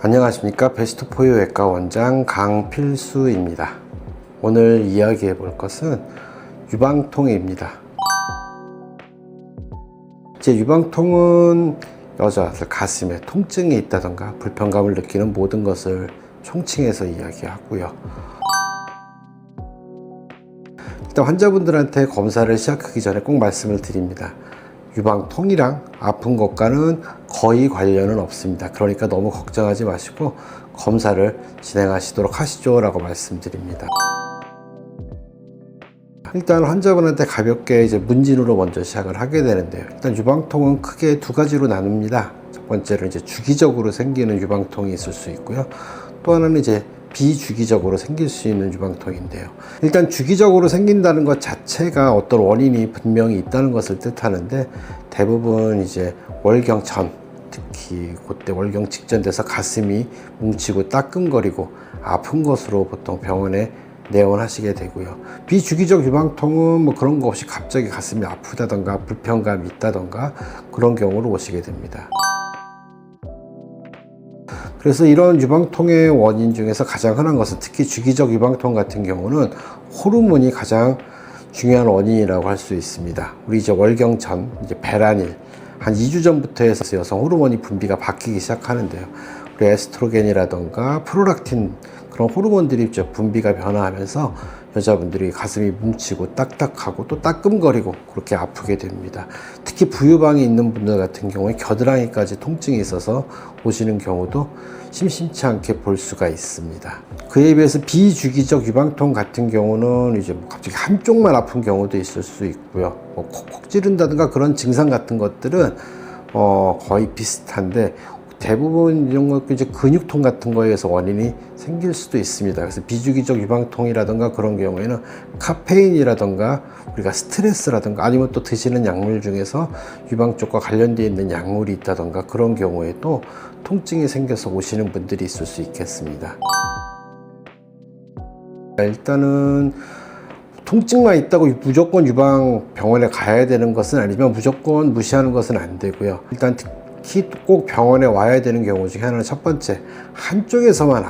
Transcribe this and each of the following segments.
안녕하십니까. 베스트포유외과 원장 강필수입니다. 오늘 이야기해 볼 것은 유방통입니다. 이제 유방통은 여자들 가슴에 통증이 있다던가 불편감을 느끼는 모든 것을 총칭해서 이야기하고요. 일단 환자분들한테 검사를 시작하기 전에 꼭 말씀을 드립니다. 유방통이랑 아픈 것과는 거의 관련은 없습니다. 그러니까 너무 걱정하지 마시고 검사를 진행하시도록 하시죠 라고 말씀드립니다. 일단 환자분한테 가볍게 이제 문진으로 먼저 시작을 하게 되는데요. 일단 유방통은 크게 두 가지로 나눕니다. 첫 번째로 이제 주기적으로 생기는 유방통이 있을 수 있고요. 또 하나는 이제 비주기적으로 생길 수 있는 유방통인데요. 일단 주기적으로 생긴다는 것 자체가 어떤 원인이 분명히 있다는 것을 뜻하는데, 대부분 이제 월경 전, 특히 그때 월경 직전 돼서 가슴이 뭉치고 따끔거리고 아픈 것으로 보통 병원에 내원하시게 되고요. 비주기적 유방통은 뭐 그런 거 없이 갑자기 가슴이 아프다던가 불편감이 있다던가 그런 경우로 오시게 됩니다. 그래서 이런 유방통의 원인 중에서 가장 흔한 것은, 특히 주기적 유방통 같은 경우는 호르몬이 가장 중요한 원인이라고 할 수 있습니다. 우리 이제 월경 전, 이제 배란일 한 2주 전부터 해서 여성 호르몬이 분비가 바뀌기 시작하는데요. 우리 에스트로겐이라던가 프롤락틴, 그런 호르몬들이 이제 분비가 변화하면서 여자분들이 가슴이 뭉치고 딱딱하고 또 따끔거리고 그렇게 아프게 됩니다. 특히 부유방이 있는 분들 같은 경우에 겨드랑이까지 통증이 있어서 오시는 경우도 심심치 않게 볼 수가 있습니다. 그에 비해서 비주기적 유방통 같은 경우는 이제 뭐 갑자기 한쪽만 아픈 경우도 있을 수 있고요. 뭐 콕콕 찌른다든가 그런 증상 같은 것들은 거의 비슷한데, 대부분 이런 것 이제 근육통 같은 거에서 원인이 생길 수도 있습니다. 그래서 비주기적 유방통이라든가 그런 경우에는 카페인이라든가 우리가 스트레스라든가 아니면 또 드시는 약물 중에서 유방 쪽과 관련되어 있는 약물이 있다든가 그런 경우에도 통증이 생겨서 오시는 분들이 있을 수 있겠습니다. 일단은 통증만 있다고 무조건 유방 병원에 가야 되는 것은 아니지만 무조건 무시하는 것은 안 되고요. 일단 특히 꼭 병원에 와야 되는 경우 중에 하나는, 첫 번째, 한쪽에서만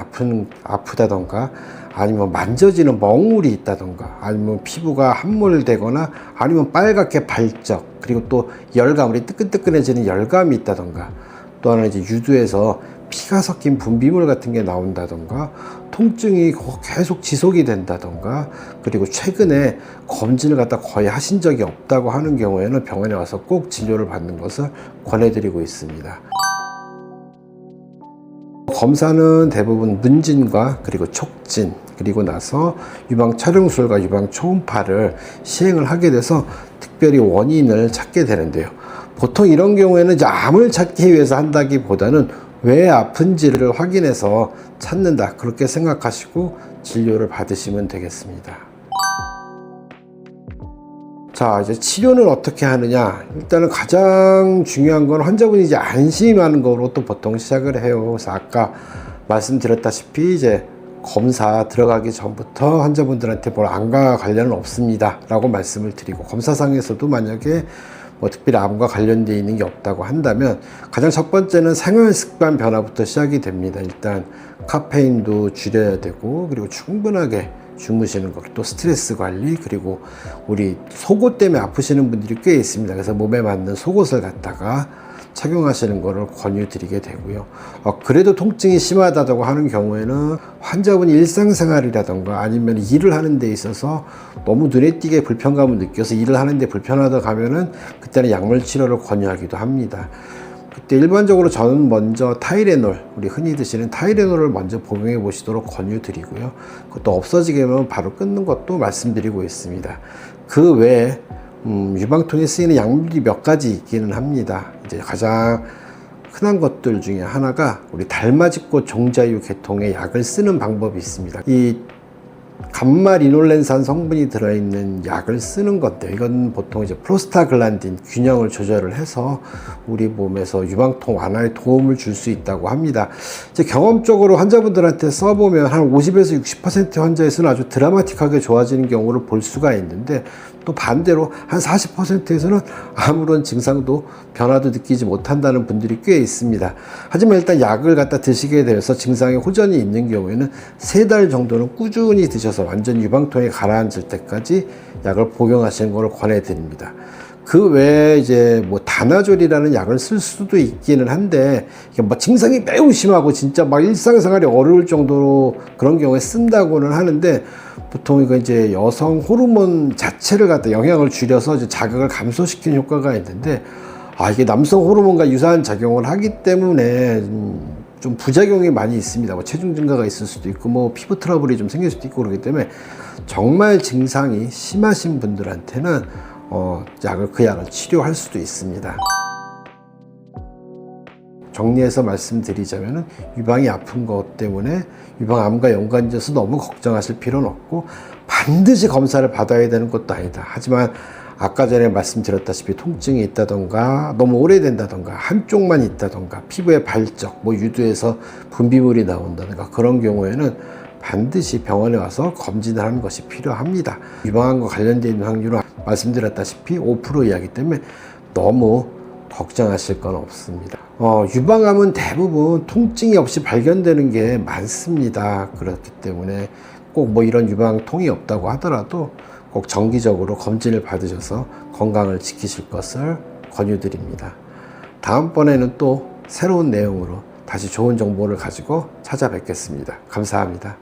아프다던가 아니면 만져지는 멍울이 있다던가 아니면 피부가 함몰되거나 아니면 빨갛게 발적, 그리고 또 열감, 우리 뜨끈뜨끈해지는 열감이 있다던가, 또 하나는 이제 유두에서 피가 섞인 분비물 같은 게 나온다던가, 통증이 계속 지속이 된다던가, 그리고 최근에 검진을 갖다 거의 하신 적이 없다고 하는 경우에는 병원에 와서 꼭 진료를 받는 것을 권해드리고 있습니다. 검사는 대부분 문진과 그리고 촉진, 그리고 나서 유방 촬영술과 유방 초음파를 시행을 하게 돼서 특별히 원인을 찾게 되는데요. 보통 이런 경우에는 이제 암을 찾기 위해서 한다기보다는 왜 아픈지를 확인해서 찾는다, 그렇게 생각하시고 진료를 받으시면 되겠습니다. 자, 이제 치료는 어떻게 하느냐. 일단은 가장 중요한 건 환자분이 이제 안심하는 거로 또 보통 시작을 해요. 그래서 아까 말씀드렸다시피 이제 검사 들어가기 전부터 환자분들한테 뭘 암과 관련은 없습니다 라고 말씀을 드리고, 검사상에서도 만약에 뭐 특별히 암과 관련되어 있는 게 없다고 한다면 가장 첫 번째는 생활 습관 변화부터 시작이 됩니다. 일단 카페인도 줄여야 되고, 그리고 충분하게 주무시는 것, 또 스트레스 관리, 그리고 우리 속옷 때문에 아프시는 분들이 꽤 있습니다. 그래서 몸에 맞는 속옷을 갖다가 착용하시는 것을 권유드리게 되고요. 그래도 통증이 심하다고 하는 경우에는 환자분이 일상생활이라던가 아니면 일을 하는 데 있어서 너무 눈에 띄게 불편감을 느껴서 일을 하는 데 불편하다 하면은 그때는 약물 치료를 권유하기도 합니다. 그때 일반적으로 저는 먼저 타이레놀, 우리 흔히 드시는 타이레놀을 먼저 복용해 보시도록 권유드리고요. 그것도 없어지게 되면 바로 끊는 것도 말씀드리고 있습니다. 그 외에 유방통에 쓰이는 약물이 몇 가지 있기는 합니다. 이제 가장 흔한 것들 중에 하나가 우리 달맞이꽃 종자유 계통의 약을 쓰는 방법이 있습니다. 이 감마리놀렌산 성분이 들어있는 약을 쓰는 건데, 이건 보통 이제 프로스타글란딘 균형을 조절을 해서 우리 몸에서 유방통 완화에 도움을 줄 수 있다고 합니다. 이제 경험적으로 환자분들한테 써보면 한 50에서 60% 환자에서는 아주 드라마틱하게 좋아지는 경우를 볼 수가 있는데, 또 반대로 한 40%에서는 아무런 증상도 변화도 느끼지 못한다는 분들이 꽤 있습니다. 하지만 일단 약을 갖다 드시게 되어서 증상에 호전이 있는 경우에는 3달 정도는 꾸준히 드셔서 완전 유방통이 가라앉을 때까지 약을 복용하시는 것을 권해드립니다. 그 외에 이제 뭐 다나졸이라는 약을 쓸 수도 있기는 한데, 이게 뭐 증상이 매우 심하고 진짜 막 일상생활이 어려울 정도로 그런 경우에 쓴다고는 하는데, 보통 이거 이제 여성 호르몬 자체를 갖다 영향을 줄여서 이제 자극을 감소시키는 효과가 있는데, 이게 남성 호르몬과 유사한 작용을 하기 때문에 좀 부작용이 많이 있습니다. 뭐 체중 증가가 있을 수도 있고, 뭐 피부 트러블이 좀 생길 수도 있고 그렇기 때문에 정말 증상이 심하신 분들한테는 그 약을 치료할 수도 있습니다. 정리해서 말씀드리자면 유방이 아픈 것 때문에 유방암과 연관지어서 너무 걱정하실 필요는 없고 반드시 검사를 받아야 되는 것도 아니다. 하지만 아까 전에 말씀드렸다시피 통증이 있다던가 너무 오래된다던가 한쪽만 있다던가 피부에 발적, 뭐 유두에서 분비물이 나온다던가 그런 경우에는 반드시 병원에 와서 검진을 하는 것이 필요합니다. 유방암과 관련되어 있는 확률은 말씀드렸다시피 5% 이하이기 때문에 너무 걱정하실 건 없습니다. 유방암은 대부분 통증이 없이 발견되는 게 많습니다. 그렇기 때문에 꼭 뭐 이런 유방통이 없다고 하더라도 꼭 정기적으로 검진을 받으셔서 건강을 지키실 것을 권유드립니다. 다음번에는 또 새로운 내용으로 다시 좋은 정보를 가지고 찾아뵙겠습니다. 감사합니다.